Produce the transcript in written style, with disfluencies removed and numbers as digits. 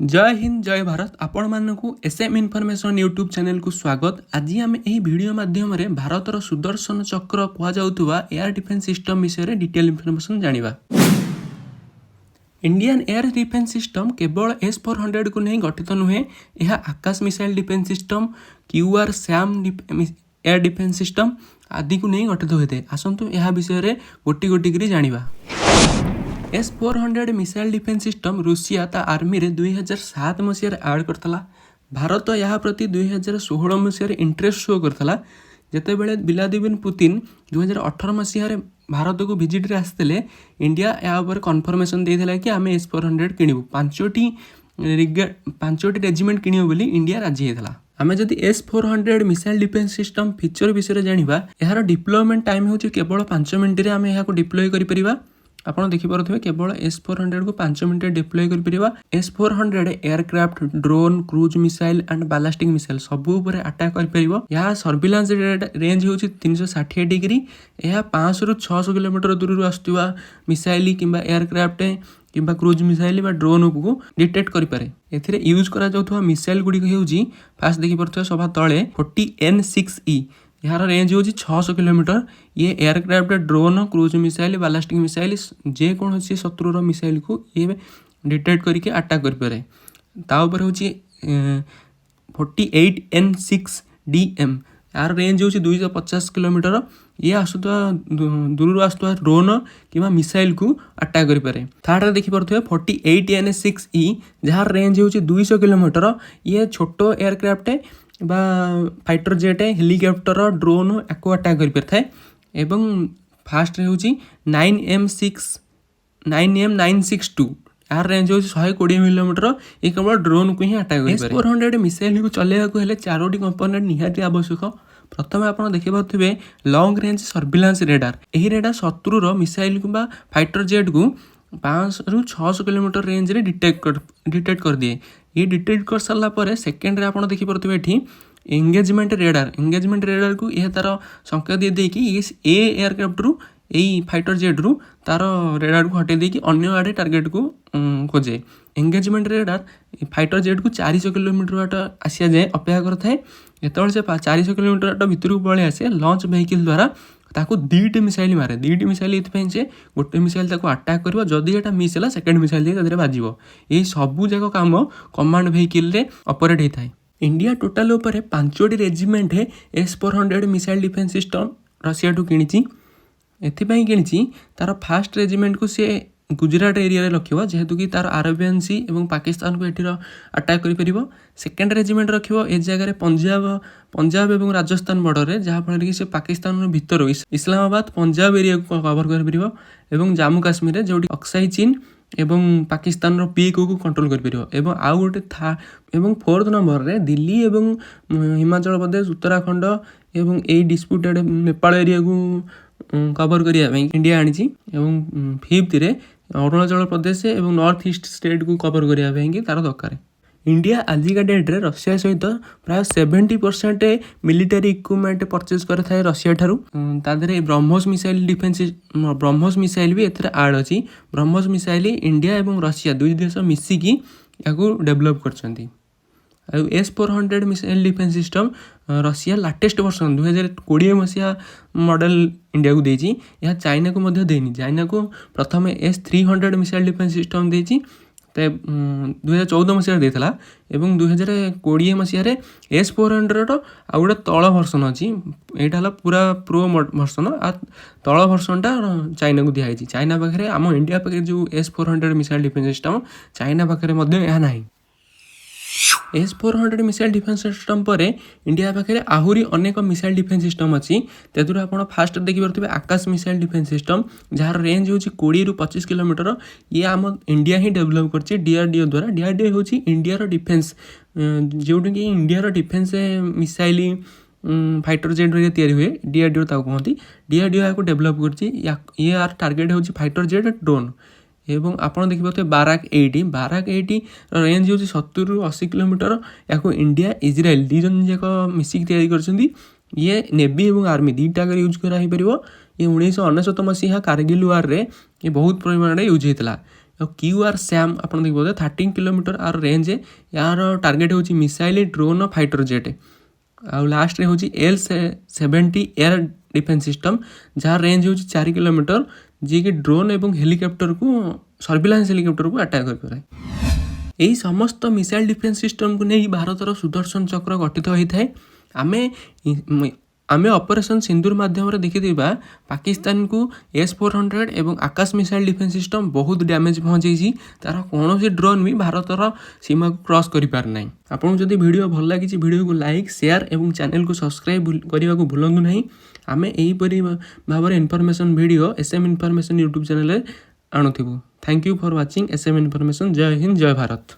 जय हिंद जय भारत आपण मानकु एसएम इनफॉरमेशन यूट्यूब चैनल को स्वागत। आज आम यही वीडियो माध्यम भारतर सुदर्शन चक्र कहु एयर डिफेन्स सिस्टम विषय डिटेल इनफॉरमेशन जानिबा। इंडियन एयर डिफेन्स सिस्टम केवल S-400 को नहीं गठित नुहे, यह Akash missile defence system QR SAM air defence system आदि को नहीं गठित होते हैं। आसतु यह विषय गोटी गोटी करी जानिबा। S-400 missile defence system Russia ता आर्मी रे 2007 मसीह आड करथला। भारत यहाँ प्रति 2016 मसीह इंटरेस्ट शो करथला। जेते बेले व्लादिमीर पुतिन 2018 मसीह भारत को विजिट रे आसते इंडिया या ऊपर कन्फर्मेशन देइथिला कि आमे S-400 किनिबु। पांचोटी रेजिमेंट किनिबु बोली इंडिया राजी हेतला। आमे जदि S-400 missile defence system feature विषय जानिबा, यार डिप्लॉयमेंट टाइम होची केवल 5 मिनिट रे आमे यहाँ को डिप्लॉय करि परिबा। आपन देखि पारुथिबे केवल S-400 को 5 मिनिट डिप्लॉय कर परिबा। S-400 aircraft, drone, cruise missile and ballistic missile सबु ऊपर अटैक कर परिबो। या सर्विलांस रेंज होची 360 डिग्री। या 500 रु 600 किलोमीटर दूर रु आस्तुवा मिसाइल किंबा एयरक्राफ्ट किंबा क्रूज मिसाइल बा ड्रोन को डिटेक्ट करि पारे। एथिरे यूज करा जाउथवा मिसाइल गुडी हेउची फास्ट देखि पारुथबे सभा तळे 40N6E। यार रेंज होची 600 किलोमीटर। ये aircraft, drone, cruise missile, ballistic missile जे कौन शत्रुर मिसाइल को ये डिटेक्ट करके अटैक कर पारे। ता ऊपर होची 48N6DM। यार रेंज होची 250 किलोमीटर। ये आसुवा दूर आसुवा ड्रोन किंवा मिसाइल को अटैक कर पारे। थर्ड देखि पारथुबे 48N6E जहार रेंज होची 200 किलोमीटर। ये छोटो एयरक्राफ्ट बा फाइटर जेट, हेलिकॉप्टर, ड्रोन याको अटैक कर पारे। एवं फास्ट रे होची 9M962। यार रेंज होची 120 किलोमीटर। ये केवल ड्रोन को ही अटैक कर पारे। S-400 मिसाइल को चलेबा को हेले चारोटी कंपोनेंट निहाती आवश्यक। प्रथम आप देखि पारुथिबे लॉन्ग रेंज सर्विलांस रेडार। एही रेडार शत्रुर मिसाइल किंबा फाइटर जेट को 500 रु 600 किलोमीटर रेंज रे डिटेक्ट कर दिए। ये डिटेक्ट कर सारा पर सेकेंड रे आपन देखि पारुथिबे एठी एंगेजमेंट रेडार को यह तार संकेत दे देकी ये एयरक्राफ्ट रु एई फाइटर जेट रु तार रेडार को हटे देकी अन्य आड़े टार्गेट को खोजे। एंगेजमेंट रेडार फाइटर जेट को 400 किलोमीटर बाट आसिया जाए अपेक्षा करथाए। जेतबेले से 400 किलोमीटर बाट भितर को पळे आसे लॉन्च व्हीकल द्वारा ताको 2टी मिसाइल मारे। 2टी मिसाइल एथि जे गोटे मिसाइल ताको अटैक करबो, जदि एटा मिस होला सेकंड मिसाइल दे तादरे बाजिबो। एई सबु जाक काम कमांड व्हीकल रे ऑपरेट हेथाय। इंडिया टोटाल ऊपर 5टी रेजिमेंट है S-400 missile defence system Russia टू किणी। एथिपाई किणी तार फास्ट रेजिमेंट को सी गुजरात एरिया रे रखिबो, जेहेतु कि तार अरेबियन सी एवं पाकिस्तान को एठिर अटैक करि परिबो। सेकेंड रेजिमेंट रखिबो ए जगह रे पंजाब एवं राजस्थान बॉर्डर रे, जहाँ फल कि से पाकिस्तान भीतर इस्लामाबाद पंजाब एरिया को कवर कर परिबो। एवं जम्मू काश्मीर रे जोटी अक्साई चीन एवं पाकिस्तान रो पीक को कंट्रोल कर परिबो। एवं आउ गोटे था एवं फोर्थ नंबर रे दिल्ली एवं हिमाचल प्रदेश, उत्तराखंड एवं ए डिस्प्यूटेड नेपाल एरिया को कवर करिया ପାଇଁ इंडिया आनी। एवं फिफ्थ रे अरुणाचल प्रदेश एवं नॉर्थ ईस्ट स्टेट को कवर करिया ପାଇଁ तार दरकार। इंडिया आजिका डेट रे रशिया सहित प्राय 70% मिलिटारी इक्विपमेंट परचेज करे रशिया ठारू। तादरे BrahMos missile defence BrahMos missile भी एथरे आड अछि। ब्रह्मोस मिसाइल इंडिया एवं रशिया दुई देश मिसिकी याको डेवलप करछंती। S-400 missile defence system Russia latest version 2020 मसीहा मॉडल इंडिया को देछि। यह चाइना को मध्य देनी। चाइना को प्रथम S-300 मिसाइल डिफेन्स सिस्टम देछि। 2014 मसीह देता एवं 2020 मसीह S-400 आ गोटे तल भर्सन अच्छी। यहाँ पूरा प्रो भर्सन आ तल भर्सनटा चाइना को दिखाई। चाइना पाखे आम इंडिया पाखे जो S-400 missile defence system China पाखे यह ना। S-400 मिसाइल डिफेन्स सिस्टम पर इंडिया पाखे आहरी अनेक मिसाइल डिफेन्स सिस्टम अच्छी। तेदुर आप फास्ट देखिए आकाश मिसाइल डिफेन्स सिस्टम जार रेंज हो 20 रु 25 किलोमीटर। ये आम इंडिया ही डेवलप करछि DRDO द्वारा। DRDO हूँ इंडिया डिफेन्स, जोटी कि India defence missile fighter jet या हुए DRDO कहती। DRDO या डेवलप करछि। ये यार टार्गेट हूँ फाइटर जेट, ड्रोन एवं आपड़ देखिए बाराक 80 रेंज हो 70 रु 80 किलोमीटर। या इंडिया इजराइल दी जन जाक मिसिक तैयारी करछंती। ये नेवी एवं आर्मी दुईटा यूज कराई पार। ये 1999 मसीहा कारगिल वार रे ये बहुत परिमाण यूज होता। QR SAM आप देखिए 13 किलोमीटर आर रेंज यार टार्गेट होची मिसाइल ड्रोन फाइटर जेट आउ लास्ट रे होची L-70 एयर डिफेंस सिस्टम जहाँ रेंज होची 4 किलोमीटर जी कि ड्रोन एवं हेलिकॉप्टर को सर्विलांस हेलिकॉप्टर को अटैक कर पारे। यही समस्त मिसाइल डिफेंस सिस्टम को नहीं भारतर सुदर्शन चक्र गठित होता है। आमे ऑपरेशन सिंदूर माध्यम देखी पाकिस्तान को S-400 एवं आकाश मिसाइल डिफेंस सिस्टम बहुत डैमेज पहुँचे तार कौन सी ड्रोन भी भारतर सीमा को क्रॉस कर पार ना। आपको जब वीडियो भल लगी वीडियो को लाइक शेयर एवं चैनल को सब्सक्राइब करने को भूलु ना। आम यहीपरी भाव information video SM information YouTube channel आणुथिबु। Thank you for watching SM information. जय हिंद जय भारत।